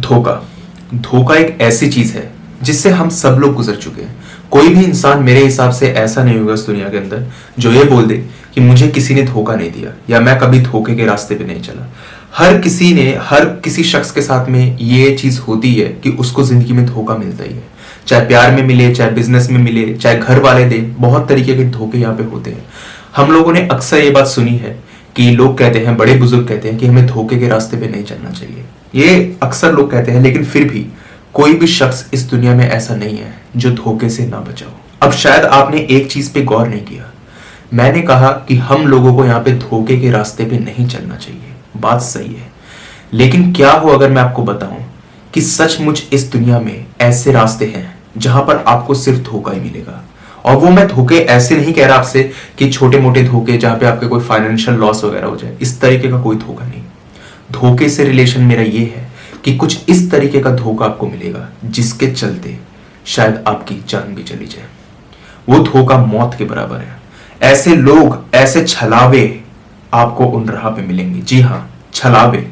धोखा धोखा एक ऐसी चीज है जिससे हम सब लोग गुजर चुके हैं। कोई भी इंसान मेरे हिसाब से ऐसा नहीं होगा इस दुनिया के अंदर जो ये बोल दे कि मुझे किसी ने धोखा नहीं दिया या मैं कभी धोखे के रास्ते पे नहीं चला। हर किसी शख्स के साथ में ये चीज होती है कि उसको जिंदगी में धोखा मिलता ही है, चाहे प्यार में मिले, चाहे बिजनेस में मिले, चाहे घर वाले दे। बहुत तरीके के धोखे यहाँ पे होते हैं। हम लोगों ने अक्सर ये बात सुनी है कि लोग कहते हैं, बड़े बुजुर्ग कहते हैं कि हमें धोखे के रास्ते पे नहीं चलना चाहिए। ये अक्सर लोग कहते हैं, लेकिन फिर भी कोई भी शख्स इस दुनिया में ऐसा नहीं है जो धोखे से ना बचा हो। अब शायद आपने एक चीज पे गौर नहीं किया, मैंने कहा कि हम लोगों को यहाँ पे धोखे के रास्ते पे नहीं चलना चाहिए। बात सही है, लेकिन क्या हो अगर मैं आपको बताऊं कि सचमुच इस दुनिया में ऐसे रास्ते हैं जहां पर आपको सिर्फ धोखा ही मिलेगा। और वो मैं धोखे ऐसे नहीं कह रहा आपसे कि छोटे मोटे धोखे जहां पे आपके कोई फाइनेंशियल लॉस वगैरह हो जाए, इस तरीके का कोई धोखा नहीं। धोखे से रिलेशन मेरा ये है कि कुछ इस तरीके का धोखा आपको मिलेगा जिसके चलते शायद आपकी जान भी चली जाए। वो धोखा मौत के बराबर है। ऐसे लोग, ऐसे छलावे आपको उन राह पे मिलेंगे। जी हाँ, छलावे,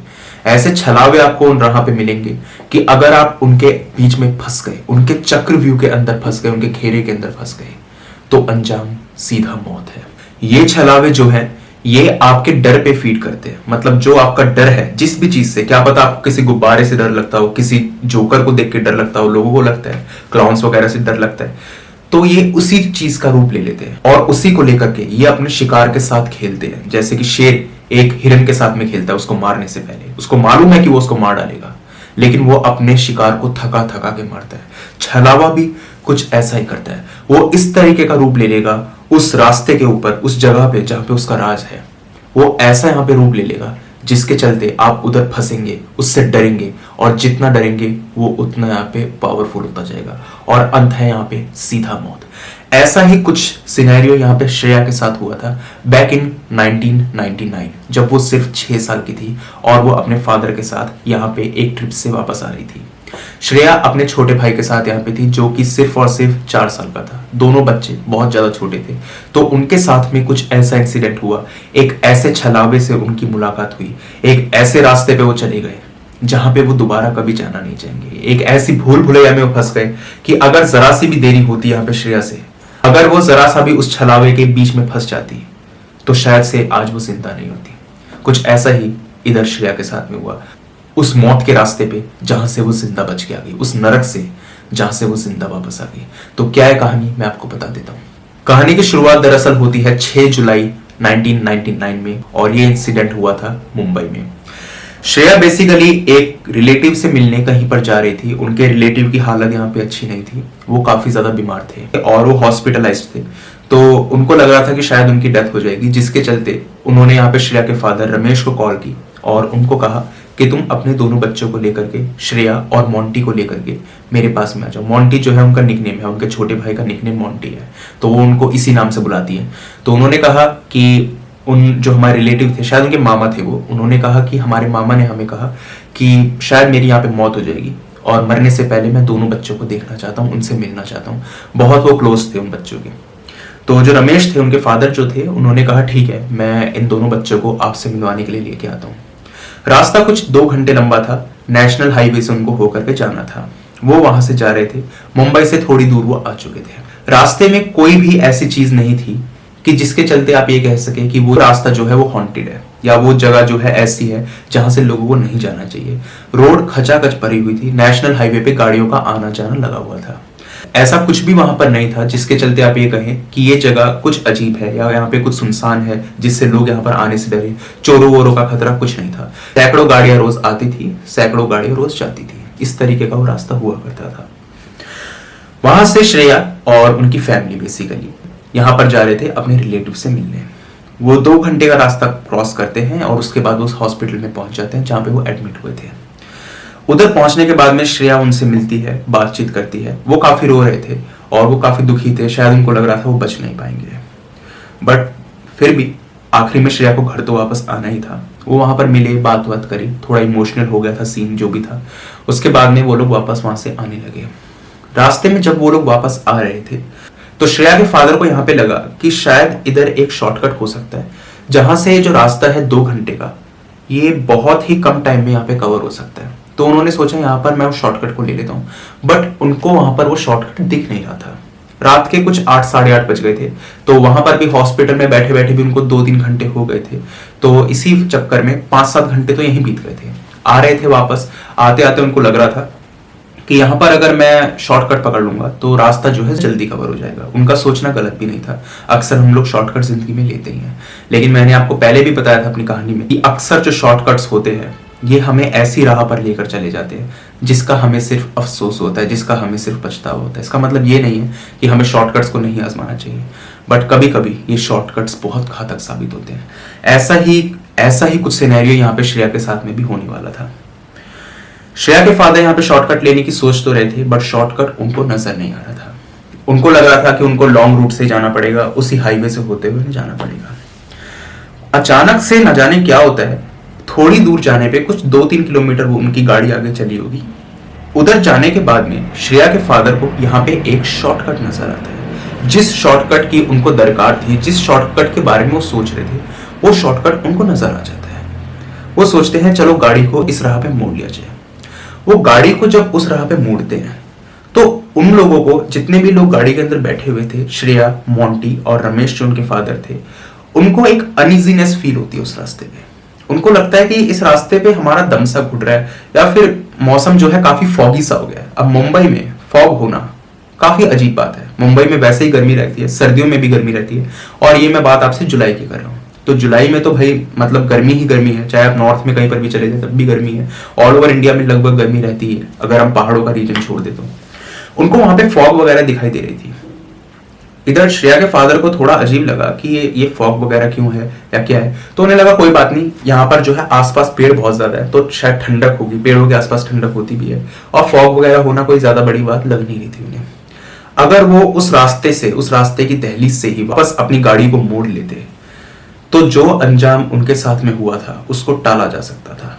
ऐसे छलावे आपको उन राह पे मिलेंगे कि अगर आप उनके बीच में फंस गए, उनके चक्रव्यूह के अंदर फंस गए, उनके घेरे के अंदर फंस गए, तो अंजाम सीधा मौत है। ये छलावे जो है ये आपके डर पे फीड करते हैं। मतलब जो आपका डर है जिस भी चीज से, क्या पता आपको किसी गुब्बारे से डर लगता हो, किसी जोकर को देख के डर लगता हो, लोगों को लगता है क्लाउन्स वगैरह से डर लगता है, तो ये उसी चीज का रूप ले लेते हैं और उसी को लेकर के ये अपने शिकार के साथ खेलते हैं। जैसे कि शेर एक हिरन के साथ में खेलता है उसको मारने से पहले, उसको मालूम है कि वो उसको मार डालेगा, लेकिन वो अपने शिकार को थका थका के मारता है। छलावा भी कुछ ऐसा ही करता है। वो इस तरीके का रूप ले लेगा उस रास्ते के ऊपर, उस जगह पे जहां पे उसका राज है। वो ऐसा यहां पे रूप ले लेगा जिसके चलते आप उधर फंसेंगे, उससे डरेंगे, और जितना डरेंगे वो उतना यहाँ पे पावरफुल होता जाएगा और अंत है यहाँ पे सीधा मौत। ऐसा ही कुछ सिनेरियो यहाँ पे श्रेया के साथ हुआ था बैक इन 1999, जब वो सिर्फ 6 साल की थी और वो अपने फादर के साथ यहाँ पे एक ट्रिप से वापस आ रही थी। श्रेया अपने छोटे भाई के साथ यहाँ पे थी जो कि सिर्फ और सिर्फ 4 साल का था। दोनों बच्चे बहुत ज्यादा छोटे थे। तो उनके साथ में कुछ ऐसा इंसिडेंट हुआ, एक ऐसे छलावे से उनकी मुलाकात हुई, एक ऐसे रास्ते पे वो चले गए जहां पे वो दोबारा कभी जाना नहीं चाहेंगे। एक ऐसी भूल भुलैया में वो फंस गए कि अगर जरा सी भी देरी होती यहाँ पे श्रेया से, अगर वो जरा सा भी उस छलावे के बीच में फंस जाती तो शायद से आज वो जिंदा नहीं होती। कुछ ऐसा ही इधर श्रेया के साथ में हुआ, उस मौत के रास्ते पे जहां से वो जिंदा बच के आ गई, उस नरक से जहां से वो जिंदा वापस आ गई। तो क्या है कहानी, मैं आपको बता देता हूँ। कहानी की शुरुआत दरअसल होती है 6 जुलाई 1999 में, और ये इंसिडेंट हुआ था मुंबई में। श्रेया बेसिकली एक रिलेटिव से मिलने कहीं पर जा रही थी। उनके रिलेटिव की हालत यहाँ पे अच्छी नहीं थी, वो काफी ज्यादा बीमार थे और वो हॉस्पिटलाइज्ड थे। तो उनको लग रहा था कि शायद उनकी डेथ हो जाएगी, जिसके चलते उन्होंने यहाँ पे श्रेया के फादर रमेश को कॉल की और उनको कहा कि तुम अपने दोनों बच्चों को लेकर के, श्रेया और मोंटी को लेकर के मेरे पास में आ जाओ। मोंटी जो है उनका निकनेम है, उनके छोटे भाई का निकनेम मोंटी है, तो वो उनको इसी नाम से बुलाती है। तो उन्होंने कहा कि उन जो हमारे रिलेटिव थे, शायद उनके मामा थे, वो उन्होंने कहा कि हमारे मामा ने हमें कहा कि शायद मेरी यहाँ पे मौत हो जाएगी और मरने से पहले मैं दोनों बच्चों को देखना चाहता हूँ, उनसे मिलना चाहता हूँ। बहुत वो क्लोज थे उन बच्चों के। तो जो रमेश थे, उनके फादर जो थे, उन्होंने कहा ठीक है, मैं इन दोनों बच्चों को आपसे मिलवाने के लिए लेके आता हूँ। रास्ता कुछ 2 घंटे लंबा था, नेशनल हाईवे से उनको होकर के जाना था। वो वहां से जा रहे थे, मुंबई से थोड़ी दूर वो आ चुके थे। रास्ते में कोई भी ऐसी चीज नहीं थी कि जिसके चलते आप ये कह सके कि वो रास्ता जो है वो हॉन्टेड है या वो जगह जो है ऐसी है जहां से लोगों को नहीं जाना चाहिए। रोड खचाखच भरी हुई थी, नेशनल हाईवे पे गाड़ियों का आना जाना लगा हुआ था। ऐसा कुछ भी वहां पर नहीं था जिसके चलते आप ये कहें कि ये जगह कुछ अजीब है या यहाँ पे कुछ सुनसान है जिससे लोग यहाँ पर आने से डरे। चोरों वोरों का खतरा कुछ नहीं था। सैकड़ों गाड़ियां रोज आती थी, सैकड़ों गाड़ियां रोज जाती थी। इस तरीके का वो रास्ता हुआ करता था। वहां से श्रेया और उनकी फैमिली बेसिकली यहाँ पर जा रहे थे अपने रिलेटिव से मिलने। वो 2 घंटे का रास्ता क्रॉस करते हैं और उसके बाद उस हॉस्पिटल में पहुंच जाते हैं जहां पे वो एडमिट हुए थे। उधर पहुंचने के बाद में श्रेया उनसे मिलती है, बातचीत करती है। वो काफी रो रहे थे और वो काफी दुखी थे, शायद उनको लग रहा था वो बच नहीं पाएंगे, बट फिर भी आखिरी में श्रेया को घर तो वापस आना ही था। वो वहां पर मिले, बात करी, थोड़ा इमोशनल हो गया था सीन जो भी था। उसके बाद में वो लोग वापस वहां से आने लगे। रास्ते में जब वो लोग वापस आ रहे थे तो श्रेया के फादर को यहाँ पे लगा कि शायद इधर एक शॉर्टकट हो सकता है, जहां से जो रास्ता है 2 घंटे का, ये बहुत ही कम टाइम में यहाँ पे कवर हो सकता है। तो उन्होंने सोचा यहाँ पर मैं उस शॉर्टकट को ले लेता हूँ, बट उनको वहां पर वो शॉर्टकट दिख नहीं रहा था। रात के कुछ 8 साढ़े 8 बज गए थे, तो वहां पर भी हॉस्पिटल में बैठे बैठे भी उनको 2-3 घंटे हो गए थे। तो इसी चक्कर में 5-7 घंटे तो यहीं बीत गए थे। आ रहे थे वापस, आते आते उनको लग रहा था कि यहाँ पर अगर मैं शॉर्टकट पकड़ लूंगा तो रास्ता जो है जल्दी कवर हो जाएगा। उनका सोचना गलत भी नहीं था, अक्सर हम लोग शॉर्टकट जिंदगी में लेते ही हैं। लेकिन मैंने आपको पहले भी बताया था अपनी कहानी में कि अक्सर जो शॉर्टकट्स होते हैं ये हमें ऐसी राह पर लेकर चले जाते हैं जिसका हमें सिर्फ अफसोस होता है, जिसका हमें सिर्फ पछतावा होता है। इसका मतलब ये नहीं है कि हमें शॉर्टकट्स को नहीं आजमाना चाहिए, बट कभी कभी ये शॉर्टकट्स बहुत घातक साबित होते हैं। ऐसा ही कुछ सिनेरियो यहाँ पे श्रेया के साथ में भी होने वाला था। श्रेया के फादर यहाँ पे शॉर्टकट लेने की सोच तो रहे थे, बट शॉर्टकट उनको नजर नहीं आ रहा था। उनको लग रहा था कि उनको लॉन्ग रूट से जाना पड़ेगा, उसी हाईवे से होते हुए जाना पड़ेगा। अचानक से न जाने क्या होता है, थोड़ी दूर जाने पे कुछ 2-3 किलोमीटर वो उनकी गाड़ी आगे चली होगी। उधर जाने के बाद में श्रेया के फादर को यहाँ पे एक शॉर्टकट नजर आता है। जिस शॉर्टकट की उनको दरकार थी, जिस शॉर्टकट के बारे में वो सोच रहे थे, वो शॉर्टकट उनको नजर आ जाता है। वो सोचते हैं चलो गाड़ी को इस राह पे मोड़ लिया जाए। वो गाड़ी को जब उस राह पे मोड़ते हैं तो उन लोगों को, जितने भी लोग गाड़ी के अंदर बैठे हुए थे, श्रेया, मोंटी और रमेश जो उनके फादर थे, उनको एक अनइजीनेस फील होती है उस रास्ते पे। उनको लगता है कि इस रास्ते पे हमारा दम सा घुट रहा है, या फिर मौसम जो है काफी फॉगी सा हो गया है। अब मुंबई में फॉग होना काफी अजीब बात है। मुंबई में वैसे ही गर्मी रहती है, सर्दियों में भी गर्मी रहती है, और ये मैं बात आपसे जुलाई की कर रहा हूँ। तो जुलाई में तो भाई मतलब गर्मी ही गर्मी है, चाहे आप नॉर्थ में कहीं पर भी चले जाए तब भी गर्मी है। ऑल ओवर इंडिया में लगभग गर्मी रहती है, अगर हम पहाड़ों का रीजन छोड़ दे तो। उनको वहां पे फॉग वगैरह दिखाई दे रही थी। इधर श्रेया के फादर को थोड़ा अजीब लगा कि ये फॉग वगैरह क्यों है या क्या है। तो उन्हें लगा कोई बात नहीं, यहाँ पर जो है आसपास पेड़ बहुत ज्यादा है, तो शायद ठंडक होगी, पेड़ों के आसपास ठंडक होती भी है, और फॉग वगैरह होना कोई ज्यादा बड़ी बात लग नहीं रही थी उन्हें। अगर वो उस रास्ते की दहलीज से ही वापस अपनी गाड़ी को मोड़ लेते तो जो अंजाम उनके साथ में हुआ था उसको टाला जा सकता था।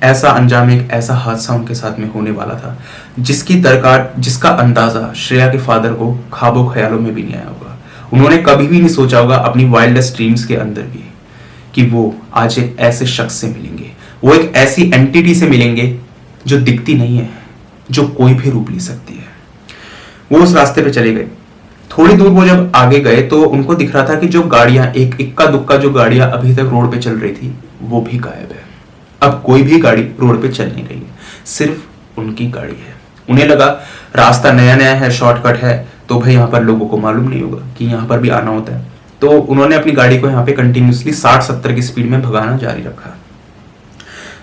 ऐसा अंजाम, एक ऐसा हादसा उनके साथ में होने वाला था जिसका अंदाजा श्रेया के फादर को ख्वाबों ख्यालों में भी नहीं आया होगा। उन्होंने कभी भी नहीं सोचा होगा अपनी वाइल्डेस्ट ड्रीम्स के अंदर भी कि वो आज एक ऐसे शख्स से मिलेंगे, वो एक ऐसी एंटिटी से मिलेंगे जो दिखती नहीं है, जो कोई भी रूप ले सकती है। वो उस रास्ते पे चले गए। थोड़ी दूर वो जब आगे गए तो उनको दिख रहा था कि जो गाड़ियां, एक इक्का दुक्का जो गाड़ियां अभी तक रोड पे चल रही थी, वो भी गायब है। अब कोई भी गाड़ी रोड पे चल नहीं रही है, सिर्फ उनकी गाड़ी है। उन्हें लगा रास्ता नया नया है, शॉर्टकट है, तो भाई यहाँ पर लोगों को मालूम नहीं होगा कि यहाँ पर भी आना होता है। तो उन्होंने अपनी गाड़ी को यहाँ पे कंटिन्यूसली 60-70 की स्पीड में भगाना जारी रखा।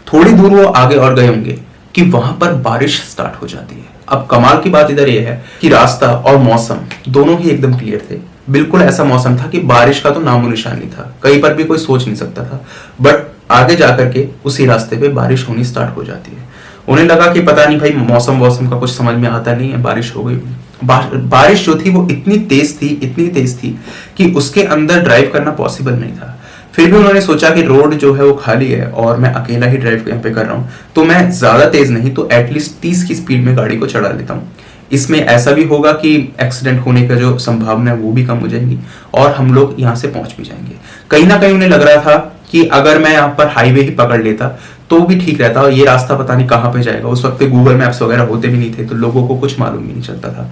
थोड़ी दूर वो आगे और गए होंगे कि वहां पर बारिश स्टार्ट हो जाती है। अब कमाल की बात इधर यह है कि रास्ता और मौसम दोनों ही एकदम क्लियर थे। बिल्कुल ऐसा मौसम था कि बारिश का तो नामो निशान नहीं था, कहीं पर भी कोई सोच नहीं सकता था। बट आगे जाकर के उसी रास्ते पे बारिश होनी स्टार्ट हो जाती है। उन्हें लगा कि पता नहीं भाई मौसम का कुछ समझ में आता नहीं है, बारिश हो गई। बारिश जो थी वो इतनी तेज थी कि उसके अंदर ड्राइव करना पॉसिबल नहीं था। फिर भी उन्होंने सोचा कि रोड जो है वो खाली है और मैं अकेला ही ड्राइव यहाँ पे कर रहा हूँ, तो मैं ज्यादा तेज नहीं तो एटलीस्ट 30 की स्पीड में गाड़ी को चढ़ा लेता हूँ। इसमें ऐसा भी होगा कि एक्सीडेंट होने का जो संभावना है वो भी कम हो जाएंगी और हम लोग यहाँ से पहुंच भी जाएंगे। कहीं ना कहीं उन्हें लग रहा था कि अगर मैं यहाँ पर हाईवे ही पकड़ लेता तो भी ठीक रहता, और ये रास्ता पता नहीं कहाँ पे जाएगा। उस वक्त गूगल मैप्स वगैरह होते भी नहीं थे, तो लोगों को कुछ मालूम भी नहीं चलता था।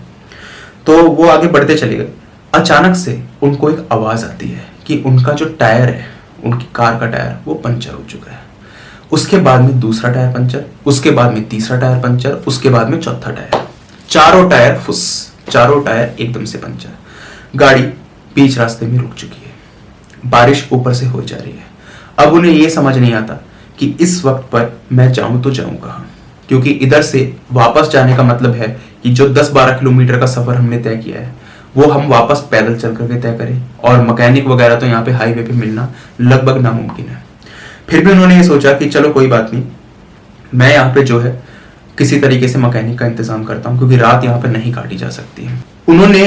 तो वो आगे बढ़ते चले गए। अचानक से उनको एक आवाज आती है कि उनका जो टायर है, उनकी कार का टायर, वो पंचर हो चुका है। उसके बाद में दूसरा टायर पंचर, उसके बाद में तीसरा टायर पंचर, उसके बाद में चौथा टायर, चारों टायर फुस, चारों टायर एकदम से पंचर। गाड़ी बीच रास्ते में रुक चुकी है। बारिश ऊपर से हो जा रही है। अब उन्हें यह समझ नहीं आता कि इस वक्त पर मैं जाऊं तो जाऊं कहां, क्योंकि इधर से वापस जाने का मतलब है कि जो 10-12 किलोमीटर का सफर हमने तय किया है वो हम वापस पैदल चल करके तय करें, और मैकेनिक वगैरह तो यहाँ पे हाईवे पे मिलना लगभग नामुमकिन है। फिर भी उन्होंने ये सोचा कि चलो कोई बात नहीं, मैं यहाँ पे जो है किसी तरीके से मैकेनिक का इंतजाम करता हूँ, क्योंकि रात यहाँ पे नहीं काटी जा सकती है। उन्होंने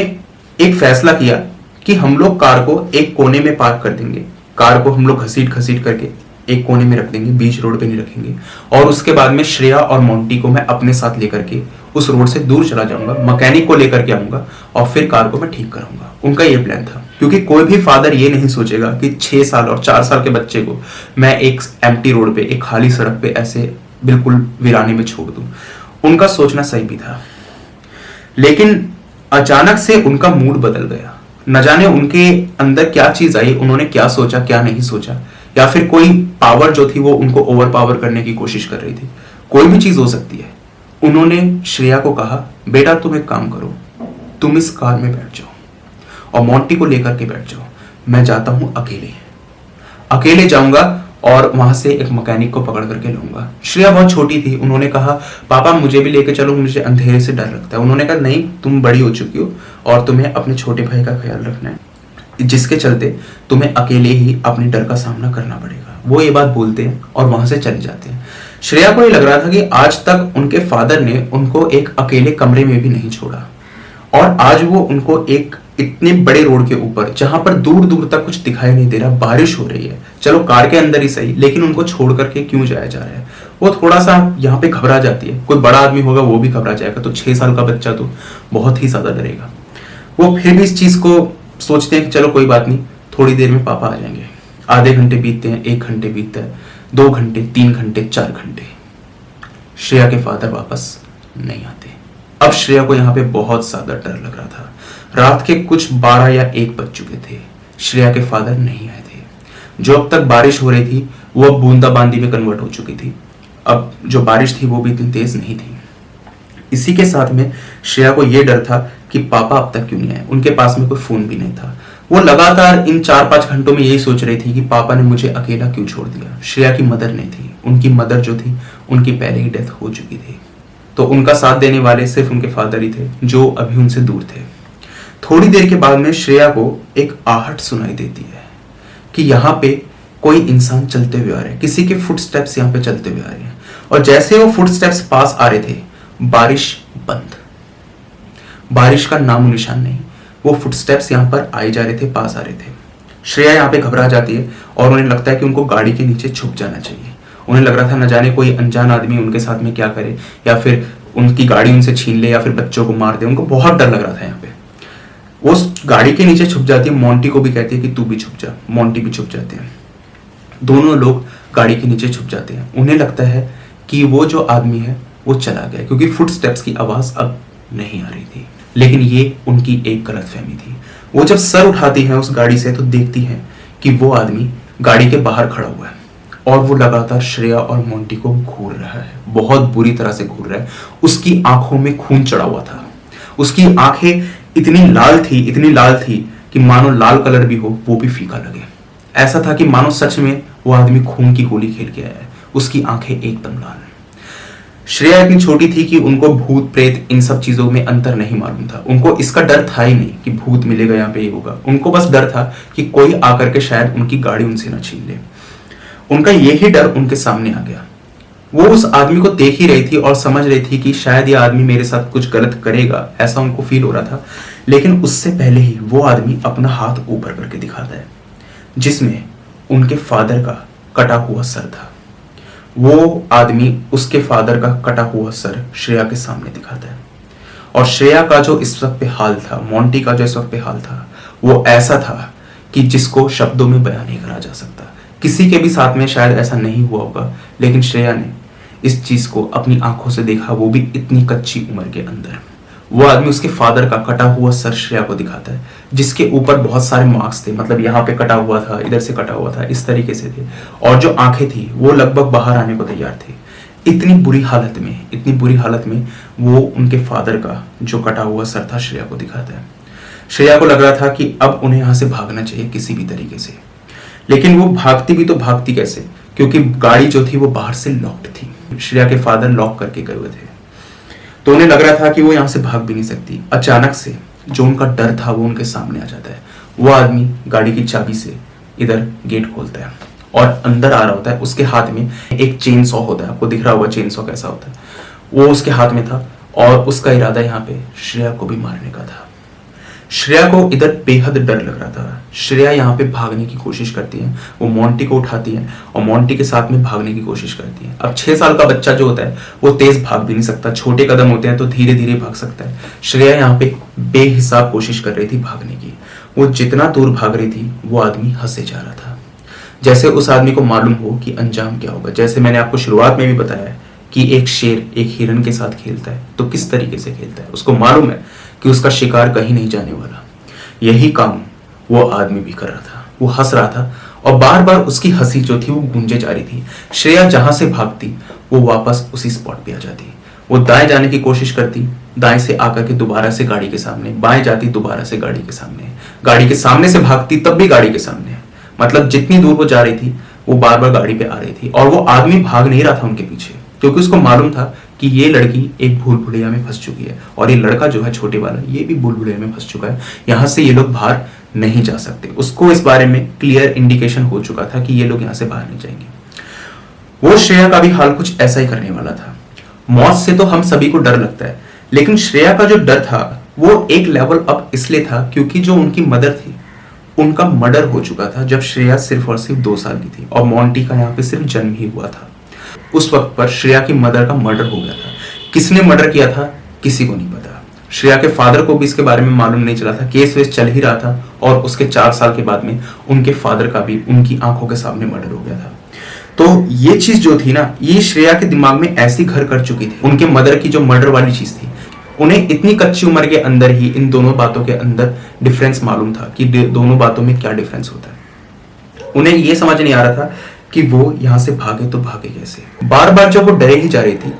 एक फैसला किया कि हम लोग कार को एक कोने में पार्क कर देंगे, कार को हम लोग घसीट करके एक कोने में रख देंगे, बीच रोड पे नहीं रखेंगे, और उसके बाद में श्रेया और मोंटी को मैं अपने साथ लेकर के उस रोड से दूर चला जाऊंगा, मैकेनिक को लेकर के आऊंगा और फिर कार को मैं ठीक कराऊंगा। उनका ये प्लान था, क्योंकि कोई भी फादर ये नहीं सोचेगा कि 6 साल और 4 साल के बच्चे को मैं एक एम्प्टी रोड पे, एक खाली सड़क पे ऐसे बिल्कुल वीराने में छोड़ दूं। उनका सोचना सही भी था, लेकिन अचानक से उनका मूड बदल गया। न जाने उनके अंदर क्या चीज आई, उन्होंने क्या सोचा क्या नहीं सोचा, या फिर कोई पावर जो थी वो उनको ओवर पावर करने की कोशिश कर रही थी। कोई भी चीज हो सकती है। उन्होंने श्रेया को कहा, बेटा तुम एक काम करो, तुम इस कार में बैठ जाओ और मोंटी को लेकर के बैठ जाओ, मैं जाता हूं अकेले जाऊंगा और वहां से एक मैकेनिक को पकड़ करके लाऊंगा। श्रेया बहुत छोटी थी। उन्होंने कहा, पापा मुझे भी लेके चलो, मुझे अंधेरे से डर लगता है। उन्होंने कहा, नहीं, तुम बड़ी हो चुकी हो और तुम्हें अपने छोटे भाई का ख्याल रखना है, जिसके चलते तुम्हें अकेले ही अपने डर का सामना करना पड़ेगा। वो ये बात बोलते हैं और वहां से चले जाते हैं। श्रेया को ये लग रहा था कि आज तक उनके फादर ने उनको एक अकेले कमरे में भी नहीं छोड़ा, और आज वो उनको एक इतने बड़े रोड के ऊपर, जहां पर दूर दूर तक कुछ दिखाई नहीं दे रहा, बारिश हो रही है, चलो कार के अंदर ही सही, लेकिन उनको छोड़ करके क्यों जाया जा रहा है। वो थोड़ा सा यहाँ पे घबरा जाती है। कोई बड़ा आदमी होगा वो भी घबरा जाएगा, तो 6 साल का बच्चा तो बहुत ही ज्यादा डरेगा। वो फिर भी इस चीज को सोचते हैं कि चलो कोई बात नहीं, थोड़ी देर में पापा आ जाएंगे। आधे घंटे बीतते हैं, 1 घंटे बीतता है, 2 घंटे, 3 घंटे, 4 घंटे, श्रेया के फादर वापस नहीं आते। अब श्रेया को यहाँ पे बहुत ज्यादा डर लग रहा था। रात के कुछ 12 या 1 बज चुके थे। श्रेया के फादर नहीं आए थे। जो अब तक बारिश हो रही थी वो अब बूंदाबांदी में कन्वर्ट हो चुकी थी। अब जो बारिश थी वो भी इतनी तेज नहीं थी। इसी के साथ में श्रेया को यह डर था कि पापा अब तक क्यों नहीं आए। उनके पास में कोई फोन भी नहीं था। वो लगातार इन 4-5 घंटों में यही सोच रही थी कि पापा ने मुझे अकेला क्यों छोड़ दिया। श्रेया की मदर नहीं थी। उनकी मदर जो थी उनकी पहले ही डेथ हो चुकी थी, तो उनका साथ देने वाले सिर्फ उनके फादर ही थे, जो अभी उनसे दूर थे। थोड़ी देर के बाद में श्रेया को एक आहट सुनाई देती है कि यहाँ पे कोई इंसान चलते हुए आ रहे हैं, किसी के फुटस्टेप्स यहाँ पे चलते हुए आ रहे हैं। और जैसे वो फुटस्टेप्स पास आ रहे थे, बारिश बंद, बारिश का नामो निशान नहीं। वो फुटस्टेप्स यहाँ पर आए जा रहे थे, पास आ रहे थे। श्रेया यहाँ पे घबरा जाती है और उन्हें लगता है कि उनको गाड़ी के नीचे छुप जाना चाहिए। उन्हें लग रहा था न जाने कोई अनजान आदमी उनके साथ में क्या करे, या फिर उनकी गाड़ी उनसे छीन ले, या फिर बच्चों को मार दे। उनको बहुत डर लग रहा था यहाँ पे। वो उस गाड़ी के नीचे छुप जाती है। मोंटी को भी कहती है कि तू भी छुप जा। मोंटी भी छुप जाते हैं। दोनों लोग गाड़ी के नीचे छुप जाते हैं। उन्हें लगता है कि वो जो आदमी है वो चला गया, क्योंकि फुटस्टेप्स की आवाज अब नहीं आ रही थी। लेकिन ये उनकी एक गलतफहमी थी। वो जब सर उठाती है उस गाड़ी से तो देखती है कि वो आदमी गाड़ी के बाहर खड़ा हुआ है और वो लगातार श्रेया और मोंटी को घूर रहा है, बहुत बुरी तरह से घूर रहा है। उसकी आंखों में खून चढ़ा हुआ था। उसकी आंखें इतनी लाल थी कि मानो लाल कलर भी हो वो भी फीका लगे। ऐसा था कि मानो सच में वो आदमी खून की होली खेल के आया है। उसकी आंखें एकदम लाल। श्रेया इतनी छोटी थी कि उनको भूत प्रेत इन सब चीजों में अंतर नहीं मालूम था। उनको इसका डर था ही नहीं कि भूत मिलेगा यहाँ पे, ये होगा। उनको बस डर था कि कोई आकर के शायद उनकी गाड़ी उनसे ना छीन ले। उनका यही डर उनके सामने आ गया। वो उस आदमी को देख ही रही थी और समझ रही थी कि शायद ये आदमी मेरे साथ कुछ गलत करेगा, ऐसा उनको फील हो रहा था। लेकिन उससे पहले ही वो आदमी अपना हाथ ऊपर करके दिखाता है, जिसमें उनके फादर का कटा हुआ सर था। वो आदमी उसके फादर का कटा हुआ सर श्रेया के सामने दिखाता है। और श्रेया का जो इस वक्त पे हाल था, मोंटी का जो इस वक्त पे हाल था, वो ऐसा था कि जिसको शब्दों में बयान नहीं करा जा सकता। किसी के भी साथ में शायद ऐसा नहीं हुआ होगा, लेकिन श्रेया ने इस चीज को अपनी आंखों से देखा, वो भी इतनी कच्ची उम्र के अंदर। वो आदमी उसके फादर का कटा हुआ सर श्रेया को दिखाता है, जिसके ऊपर बहुत सारे मार्क्स थे। मतलब यहाँ पे कटा हुआ था, इधर से कटा हुआ था, इस तरीके से थे। और जो आंखें थी वो लगभग बाहर आने को तैयार थी। इतनी बुरी हालत में वो उनके फादर का जो कटा हुआ सर था श्रेया को दिखाता है। श्रेया को लग रहा था कि अब उन्हें यहाँ से भागना चाहिए किसी भी तरीके से। लेकिन वो भागती भी तो भागती कैसे, क्योंकि गाड़ी जो थी वो बाहर से लॉक्ड थी। श्रेया के फादर लॉक करके गए हुए थे, तो उन्हें लग रहा था कि वो यहाँ से भाग भी नहीं सकती। अचानक से जो उनका डर था वो उनके सामने आ जाता है। वो आदमी गाड़ी की चाबी से इधर गेट खोलता है और अंदर आ रहा होता है। उसके हाथ में एक चेन सॉ होता है, आपको दिख रहा होगा चेन सॉ कैसा होता है, वो उसके हाथ में था। और उसका इरादा यहाँ पे श्रेया को भी मारने का था। श्रेया को इधर बेहद डर लग रहा था। श्रेया यहाँ पे भागने की कोशिश करती है। वो मोंटी को उठाती है और मोंटी के साथ में भागने की कोशिश करती है। अब 6 साल का बच्चा जो होता है वो तेज भाग भी नहीं सकता, छोटे कदम होते हैं तो धीरे धीरे भाग सकता है। श्रेया यहाँ पे बेहिसाब कोशिश कर रही थी भागने की। वो जितना दूर भाग रही थी वो आदमी हंसे जा रहा था, जैसे उस आदमी को मालूम हो कि अंजाम क्या होगा। जैसे मैंने आपको शुरुआत में भी बताया है कि एक शेर एक हिरन के साथ खेलता है तो किस तरीके से खेलता है। उसको मालूम है कि उसका शिकार कहीं नहीं जाने वाला। यही काम वो आदमी भी कर रहा था। वो हंस रहा था और बार बार उसकी हंसी जो थी वो गूंजे जा रही थी। श्रेया जहां से भागती वो वापस उसी स्पॉट पे आ जाती। वो दाएं जाने की कोशिश करती, दाएं से आकर के दोबारा से गाड़ी के सामने, बाएं जाती दोबारा से गाड़ी के सामने, गाड़ी के सामने से भागती तब भी गाड़ी के सामने। मतलब जितनी दूर वो जा रही थी वो बार बार गाड़ी पे आ रही थी। और वो आदमी भाग नहीं रहा था उनके पीछे, क्योंकि उसको मालूम था कि ये लड़की एक भूल भुलैया में फंस चुकी है और ये लड़का जो है छोटे वाला ये भी भूल भुलैया में फंस चुका है। यहां से ये लोग बाहर नहीं जा सकते। उसको इस बारे में क्लियर इंडिकेशन हो चुका था कि ये लोग यहां से बाहर नहीं जाएंगे। वो श्रेया का भी हाल कुछ ऐसा ही करने वाला था। मौत से तो हम सभी को डर लगता है, लेकिन श्रेया का जो डर था वो एक लेवल अप इसलिए था क्योंकि जो उनकी मदर थी उनका मर्डर हो चुका था जब श्रेया सिर्फ और सिर्फ 2 साल की थी और मोंटी का यहाँ पे सिर्फ जन्म ही हुआ था। उस वक्त पर श्रेया की मदर का मर्डर हो गया था। किसने मर्डर किया था किसी को नहीं पता। श्रेया के फादर को भी इसके बारे में मालूम नहीं चला था। केस वेस चल ही रहा था और उसके 4 साल के बाद में उनके फादर का भी उनकी आंखों के सामने मर्डर हो गया था। तो ये चीज जो थी ना, ये श्रेया के दिमाग में ऐसी घर कर चुकी थी। उनके मदर की जो मर्डर वाली चीज थी, उन्हें इतनी कच्ची उम्र के अंदर ही इन दोनों बातों के अंदर डिफरेंस मालूम था कि दोनों बातों में क्या डिफरेंस होता है। उन्हें यह समझ नहीं आ रहा था कि वो यहां से भागे तो भागे कैसे। बार बार जब वो डरे ही जा रही थी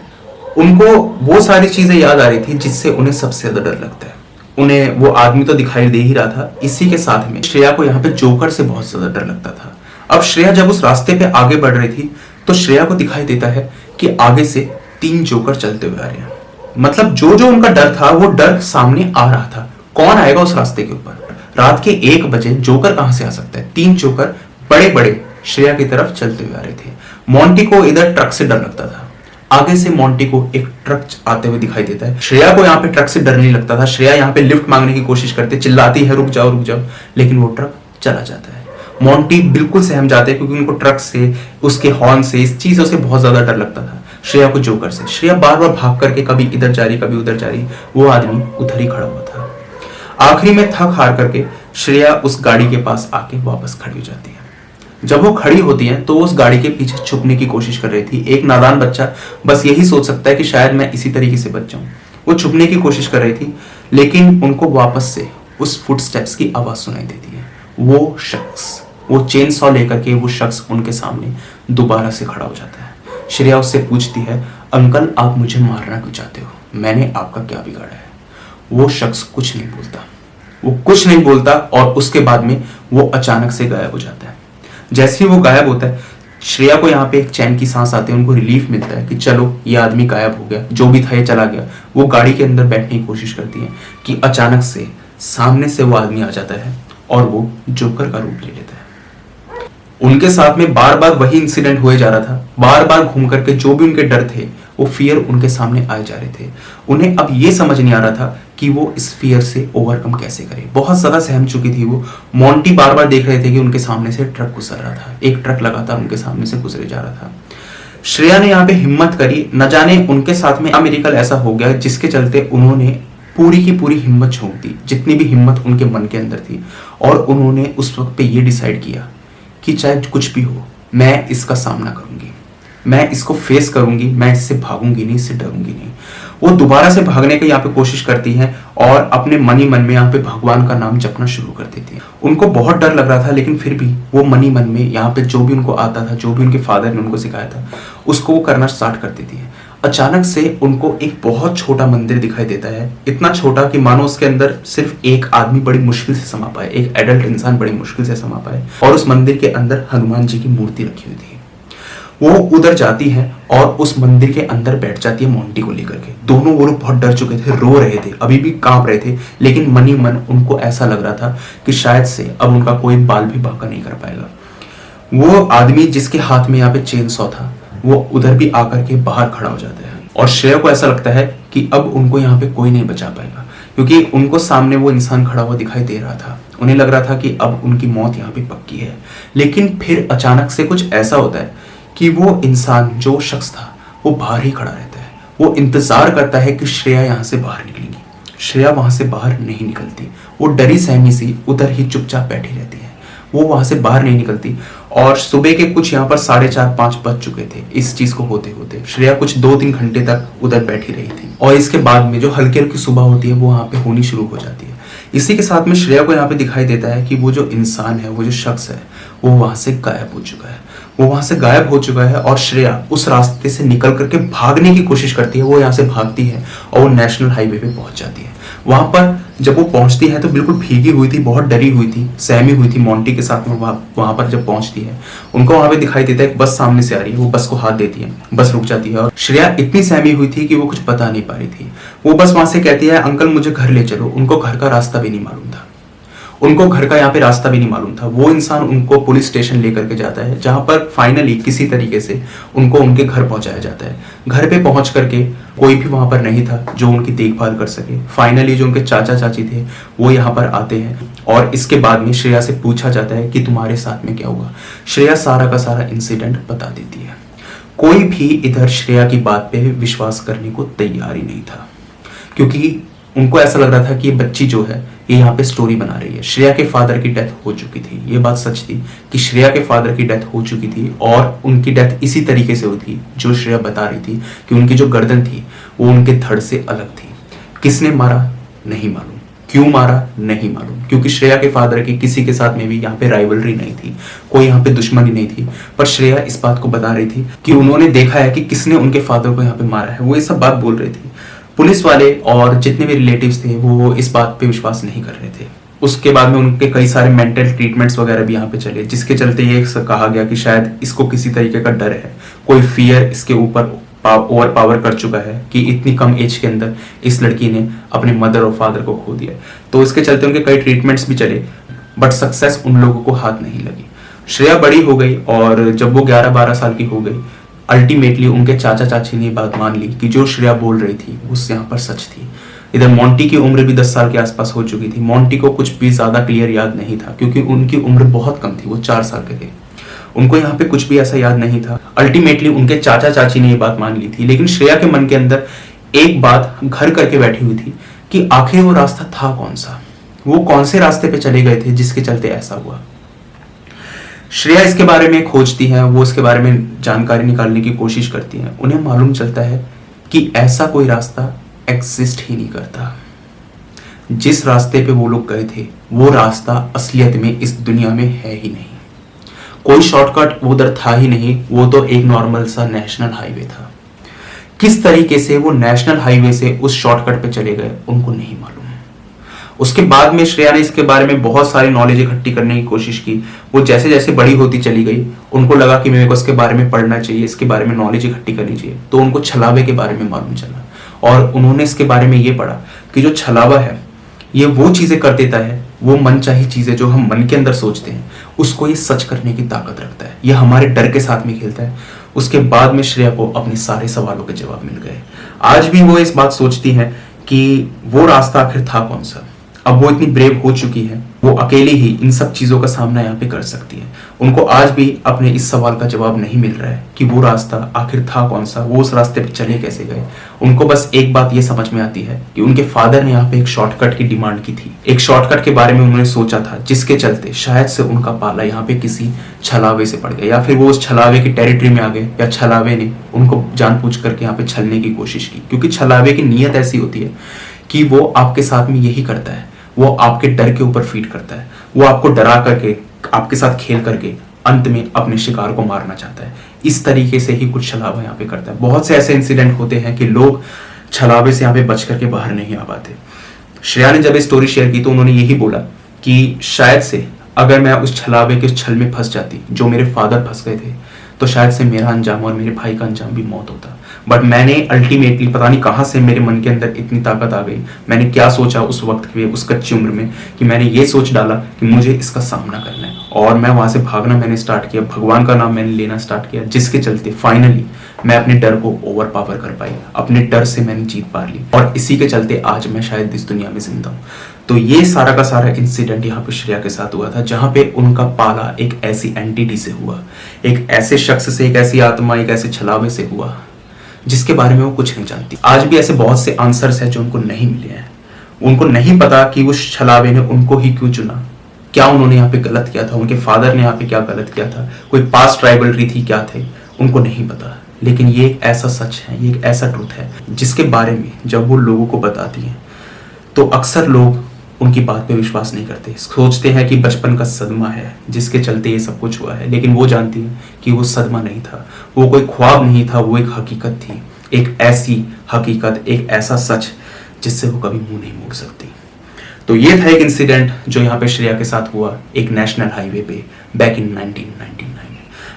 उनको वो सारी चीजें याद आ रही थी जिससे उन्हें सबसे ज्यादा डर लगता है। उन्हें वो आदमी तो दिखाई दे ही रहा था, इसी के साथ में श्रेया को यहाँ पे जोकर से बहुत ज्यादा डर लगता था। अब श्रेया जब उस रास्ते पे आगे बढ़ रही थी तो श्रेया को दिखाई देता है कि आगे से 3 जोकर चलते हुए आ रहे हैं। मतलब जो जो उनका डर था वो डर सामने आ रहा था। कौन आएगा उस रास्ते के ऊपर? रात के 1 बजे जोकर कहां से आ सकता है? 3 जोकर बड़े बड़े श्रेया की तरफ चलते हुए आ रहे थे। मोंटी को इधर ट्रक से डर लगता था। आगे से मोंटी को एक ट्रक आते हुए दिखाई देता है। श्रेया को यहाँ पे ट्रक से डर नहीं लगता था। श्रेया यहाँ पे लिफ्ट मांगने की कोशिश करते, चिल्लाती है रुक जाओ, लेकिन वो ट्रक चला जाता है। मोंटी बिल्कुल सहम जाते हैं क्योंकि उनको ट्रक से, उसके हॉर्न से, इस चीजों से बहुत ज्यादा डर लगता था श्रेया को जोकर से। श्रेया बार बार भाग करके कभी इधर जा रही कभी उधर जा रही। वो आदमी उधर ही खड़ा हुआ था। आखिरी में थक हार करके श्रेया उस गाड़ी के पास आके वापस खड़ी हो जाती है। जब वो खड़ी होती है तो उस गाड़ी के पीछे छुपने की कोशिश कर रही थी। एक नादान बच्चा बस यही सोच सकता है कि शायद मैं इसी तरीके से बच जाऊं। वो छुपने की कोशिश कर रही थी, लेकिन उनको वापस से उस फुटस्टेप्स की आवाज सुनाई देती है। वो शख्स, वो चेन सॉ लेकर के वो शख्स उनके सामने दोबारा से खड़ा हो जाता है। श्रेया उससे पूछती है, अंकल आप मुझे मारना क्यों चाहते हो? मैंने आपका क्या बिगाड़ा है? वो शख्स कुछ नहीं बोलता। वो कुछ नहीं बोलता और उसके बाद में वो अचानक से गायब हो जाता है। जैसे ही वो गायब होता है श्रेया को यहाँ पे एक चैन की सांस आती है। उनको रिलीफ मिलता है कि चलो ये आदमी गायब हो गया, जो भी था ये चला गया। वो गाड़ी के अंदर बैठने की कोशिश करती है कि अचानक से सामने से वो आदमी आ जाता है और वो जोकर का रूप ले लेता है। उनके साथ में बार बार वही इंसिडेंट हुए जा रहा था। बार बार घूम करके जो भी उनके डर थे वो फियर उनके सामने आए जा रहे थे। उन्हें अब ये समझ नहीं आ रहा था कि वो इस फियर से ओवरकम कैसे करे। बहुत ज्यादा सहम चुकी थी वो। मोंटी बार बार देख रहे थे कि उनके सामने से ट्रक गुजर रहा था। एक ट्रक लगातार उनके सामने से गुजरे जा रहा था। श्रेया ने यहाँ पे हिम्मत करी। न जाने उनके साथ में अमेरिकल ऐसा हो गया जिसके चलते उन्होंने पूरी की पूरी हिम्मत झोंक दी, जितनी भी हिम्मत उनके मन के अंदर थी। और उन्होंने उस वक्त पे ये डिसाइड किया कि चाहे कुछ भी हो मैं इसका सामना करूंगी, मैं इसको फेस करूंगी, मैं इससे भागूंगी नहीं, इससे डरूंगी नहीं। वो दोबारा से भागने की यहाँ पे कोशिश करती है और अपने मन ही मन में यहाँ पे भगवान का नाम जपना शुरू कर देती है। उनको बहुत डर लग रहा था, लेकिन फिर भी वो मन ही मन में यहाँ पे जो भी उनको आता था, जो भी उनके फादर ने उनको सिखाया था, उसको वो करना स्टार्ट कर देती है। अचानक से उनको एक बहुत छोटा मंदिर दिखाई देता है। इतना छोटा कि मानो उसके अंदर सिर्फ एक आदमी बड़ी मुश्किल से समा पाए, एक एडल्ट इंसान बड़ी मुश्किल से समा पाए। और उस मंदिर के अंदर हनुमान जी की मूर्ति रखी हुई थी। वो उधर जाती है और उस मंदिर के अंदर बैठ जाती है मोंटी को लेकर के। दोनों वो लोग बहुत डर चुके थे, रो रहे थे, अभी भी कांप रहे थे, लेकिन मन ही मन उनको ऐसा लग रहा था कि शायद से अब उनका कोई बाल भी बांका नहीं कर पाएगा। वो आदमी जिसके हाथ में यहाँ पे चेन सॉ था वो उधर भी आकर के बाहर खड़ा हो जाता है। और श्रेया को ऐसा लगता है कि अब उनको यहाँ पे कोई नहीं बचा पाएगा, क्योंकि उनको सामने वो इंसान खड़ा हुआ दिखाई दे रहा था। उन्हें लग रहा था कि अब उनकी मौत यहाँ पे पक्की है। लेकिन फिर अचानक से कुछ ऐसा होता है कि वो इंसान, जो शख्स था, वो बाहर ही खड़ा रहता है। वो इंतजार करता है कि श्रेया यहाँ से बाहर निकलेगी। श्रेया वहां से बाहर नहीं निकलती। वो डरी सहमी सी उधर ही चुपचाप बैठी रहती है। वो वहां से बाहर नहीं निकलती और सुबह के कुछ यहाँ पर 4:30-5 बज चुके थे इस चीज को होते होते। श्रेया कुछ 2-3 घंटे तक उधर बैठी रही थी और इसके बाद में जो हल्की हल्की सुबह होती है वो वहां पे होनी शुरू हो जाती है। इसी के साथ में श्रेया को यहाँ पे दिखाई देता है कि वो जो इंसान है, वो जो शख्स है, वो वहां से गायब हो चुका है। वो वहां से गायब हो चुका है और श्रेया उस रास्ते से निकल करके भागने की कोशिश करती है। वो यहाँ से भागती है और वो नेशनल हाईवे पे पहुंच जाती है। वहां पर जब वो पहुंचती है तो बिल्कुल भीगी हुई थी, बहुत डरी हुई थी, सहमी हुई थी मोंटी के साथ में। वहां पर जब पहुंचती है उनको वहां पे दिखाई देता है एक बस सामने से आ रही है। वो बस को हाथ देती है, बस रुक जाती है और श्रेया इतनी सहमी हुई थी कि वो कुछ बता नहीं पा रही थी। वो बस वहां से कहती है अंकल मुझे घर ले चलो। उनको घर का रास्ता भी नहीं मालूम था, उनको घर का यहाँ पे रास्ता भी नहीं मालूम था। वो इंसान उनको पुलिस स्टेशन लेकर के जाता है जहां पर फाइनली किसी तरीके से उनको उनके घर पहुंचाया जाता है। घर पे पहुंच करके कोई भी वहां पर नहीं था जो उनकी देखभाल कर सके। फाइनली जो उनके चाचा चाची थे वो यहाँ पर आते हैं और इसके बाद में श्रेया से पूछा जाता है कि तुम्हारे साथ में क्या हुआ। श्रेया सारा का सारा इंसिडेंट बता देती है। कोई भी इधर श्रेया की बात पे विश्वास करने को तैयार ही नहीं था, क्योंकि उनको ऐसा लग रहा था कि ये बच्ची जो है ये यहाँ पे स्टोरी बना रही है। श्रेया के फादर की डेथ हो चुकी थी, ये बात सच थी कि श्रेया के फादर की डेथ हो चुकी थी और उनकी डेथ इसी तरीके से हुई थी जो श्रेया बता रही थी कि उनकी जो गर्दन थी वो उनके धड़ से अलग थी। किसने मारा नहीं मालूम, क्यों मारा नहीं मालूम, क्योंकि श्रेया के फादर की किसी के साथ में भी यहाँ पे राइवलरी नहीं थी, कोई यहाँ पे दुश्मनी नहीं थी। पर श्रेया इस बात को बता रही थी कि उन्होंने देखा है कि किसने उनके फादर को यहाँ पे मारा है। वो ये सब बात बोल रही थी। पुलिस वाले और जितने भी रिलेटिव्स थे वो इस बात पे विश्वास नहीं कर रहे थे। उसके बाद में उनके कई सारे मेंटल ट्रीटमेंट्स वगैरह भी यहाँ पे चले, जिसके चलते ये कहा गया कि शायद इसको किसी तरीके का डर है, कोई फियर इसके ऊपर ओवर पावर कर चुका है कि इतनी कम एज के अंदर इस लड़की ने अपने मदर और फादर को खो दिया। तो इसके चलते उनके कई ट्रीटमेंट्स भी चले, बट सक्सेस उन लोगों को हाथ नहीं लगी। श्रेया बड़ी हो गई और जब वो 11-12 साल की हो गई, अल्टीमेटली उनके चाचा चाची ने बात मान ली कि जो श्रेया बोल रही थी वो यहाँ पर सच थी। इधर मोंटी की उम्र भी 10 साल के आसपास हो चुकी थी। मोंटी को कुछ भी ज्यादा क्लियर याद नहीं था क्योंकि उनकी उम्र बहुत कम थी, वो 4 साल के थे। उनको यहाँ पे कुछ भी ऐसा याद नहीं था। अल्टीमेटली उनके चाचा चाची ने ये बात मान ली थी, लेकिन श्रेया के मन के अंदर एक बात घर करके बैठी हुई थी कि आखिर वो रास्ता था कौन सा, वो कौन से रास्ते पे चले गए थे जिसके चलते ऐसा हुआ। श्रेया इसके बारे में खोजती है, वो इसके बारे में जानकारी निकालने की कोशिश करती है। उन्हें मालूम चलता है कि ऐसा कोई रास्ता एग्जिस्ट ही नहीं करता। जिस रास्ते पे वो लोग गए थे वो रास्ता असलियत में इस दुनिया में है ही नहीं। कोई शॉर्टकट उधर था ही नहीं, वो तो एक नॉर्मल सा नेशनल हाईवे था। किस तरीके से वो नेशनल हाईवे से उस शॉर्टकट पे चले गए उनको नहीं मालूम। उसके बाद में श्रेया ने इसके बारे में बहुत सारी नॉलेज इकट्ठी करने की कोशिश की। वो जैसे जैसे बड़ी होती चली गई उनको लगा कि मेरे को इसके बारे में पढ़ना चाहिए, इसके बारे में नॉलेज इकट्ठी करनी चाहिए। तो उनको छलावे के बारे में मालूम चला और उन्होंने इसके बारे में ये पढ़ा कि जो छलावा है ये वो चीजें कर देता है, वो मनचाही चीजें जो हम मन के अंदर सोचते हैं उसको ये सच करने की ताकत रखता है। ये हमारे डर के साथ में खेलता है। उसके बाद में श्रेया को अपने सारे सवालों के जवाब मिल गए। आज भी वो इस बात सोचती है कि वो रास्ता आखिर था कौन सा। अब वो इतनी ब्रेव हो चुकी है, वो अकेली ही इन सब चीजों का सामना यहाँ पे कर सकती है। उनको आज भी अपने इस सवाल का जवाब नहीं मिल रहा है कि वो रास्ता आखिर था कौन सा, वो उस रास्ते पे चले कैसे गए। उनको बस एक बात ये समझ में आती है कि उनके फादर ने यहाँ पे एक शॉर्टकट की डिमांड की थी, एक शॉर्टकट के बारे में उन्होंने सोचा था जिसके चलते शायद से उनका पाला यहाँ पे किसी छलावे से पड़ गया, या फिर वो उस छलावे की टेरिटरी में आ गए, या छलावे ने उनको जानबूझ करके यहाँ पे छलने की कोशिश की। क्योंकि छलावे की नीयत ऐसी होती है कि वो आपके साथ में यही करता है, वो आपके डर के ऊपर फीड करता है, वो आपको डरा करके आपके साथ खेल करके अंत में अपने शिकार को मारना चाहता है। इस तरीके से ही कुछ छलावा यहाँ पे करता है। बहुत से ऐसे इंसिडेंट होते हैं कि लोग छलावे से यहाँ पे बच करके बाहर नहीं आ पाते। श्रेया ने जब ये स्टोरी शेयर की तो उन्होंने यही बोला कि शायद से अगर मैं उस छलावे के छल में फंस जाती जो मेरे फादर फंस गए थे तो शायद से मेरा अंजाम और मेरे भाई का अंजाम भी मौत होता। बट मैंने अल्टीमेटली पता नहीं कहां से मेरे मन के अंदर इतनी ताकत आ गई, मैंने क्या सोचा उस वक्त पे उस कच्ची उम्र में कि मैंने ये सोच डाला कि मुझे इसका सामना करना है, और मैं वहां से भागना मैंने स्टार्ट किया, भगवान का नाम मैंने लेना स्टार्ट किया, जिसके चलते फाइनली मैं अपने डर को ओवर पावर कर पाई, अपने डर से मैंने जीत पा ली, और इसी के चलते आज मैं शायद इस दुनिया में जिंदा हूँ। तो ये सारा का सारा इंसिडेंट यहाँ पे श्रेया के साथ हुआ था, जहाँ पे उनका पाला एक ऐसी एंटिटी से हुआ, एक ऐसे शख्स से, एक ऐसी आत्मा, एक ऐसे छलावे से हुआ जिसके बारे में वो कुछ नहीं जानती। आज भी ऐसे बहुत से आंसर्स हैं जो उनको नहीं मिले हैं। उनको नहीं पता कि उस छलावे ने उनको ही क्यों चुना, क्या उन्होंने यहाँ पे गलत किया था, उनके फादर ने यहाँ पे क्या गलत किया था, कोई पास्ट राइवलरी थी, क्या थे, उनको नहीं पता। लेकिन ये एक ऐसा सच है, ये एक ऐसा ट्रुथ है जिसके बारे में जब वो लोगों को बताती हैं तो अक्सर लोग उनकी बात पे विश्वास नहीं करते, सोचते हैं कि बचपन का सदमा है जिसके चलते ये सब कुछ हुआ है। लेकिन वो जानती है कि वो सदमा नहीं था, वो कोई ख्वाब नहीं था, वो एक हकीकत थी, एक ऐसी हकीकत, एक ऐसा सच जिससे वो कभी मुंह नहीं मोड़ सकती। तो ये था एक इंसिडेंट जो यहाँ पे श्रेया के साथ हुआ एक नेशनल हाईवे पे बैक इन 1999।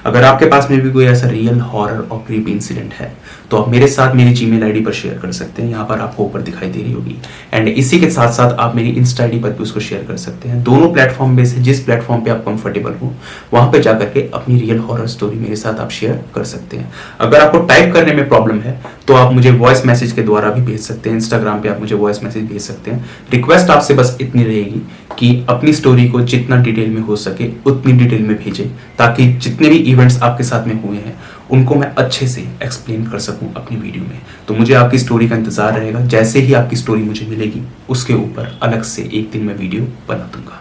अगर आपके पास में भी कोई ऐसा रियल हॉरर और क्रीपी इंसिडेंट है तो आप मेरे साथ मेरी जीमेल आईडी पर शेयर कर सकते हैं, यहाँ पर आपको ऊपर दिखाई दे रही होगी। एंड इसी के साथ साथ आप मेरी इंस्टा आईडी पर भी उसको शेयर कर सकते हैं। दोनों प्लेटफॉर्म में से जिस प्लेटफॉर्म पे आप कंफर्टेबल हो वहां पे जाकर के अपनी रियल हॉरर स्टोरी मेरे साथ आप शेयर कर सकते हैं। अगर आपको टाइप करने में प्रॉब्लम है तो आप मुझे वॉइस मैसेज के द्वारा भी भेज सकते हैं, इंस्टाग्राम पे आप मुझे वॉइस मैसेज भेज सकते हैं। रिक्वेस्ट आपसे बस इतनी रहेगी कि अपनी स्टोरी को जितना डिटेल में हो सके उतनी डिटेल में भेजें, ताकि जितने भी इवेंट्स आपके साथ में हुए हैं उनको मैं अच्छे से एक्सप्लेन कर सकूं अपनी वीडियो में। तो मुझे आपकी स्टोरी का इंतजार रहेगा। जैसे ही आपकी स्टोरी मुझे मिलेगी उसके ऊपर अलग से एक दिन मैं वीडियो बना दूंगा।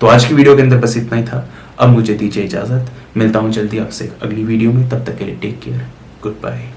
तो आज की वीडियो के अंदर बस इतना ही था। अब मुझे दीजिए इजाजत, मिलता हूं जल्दी आपसे अगली वीडियो में। तब तक के लिए टेक केयर, गुड बाय।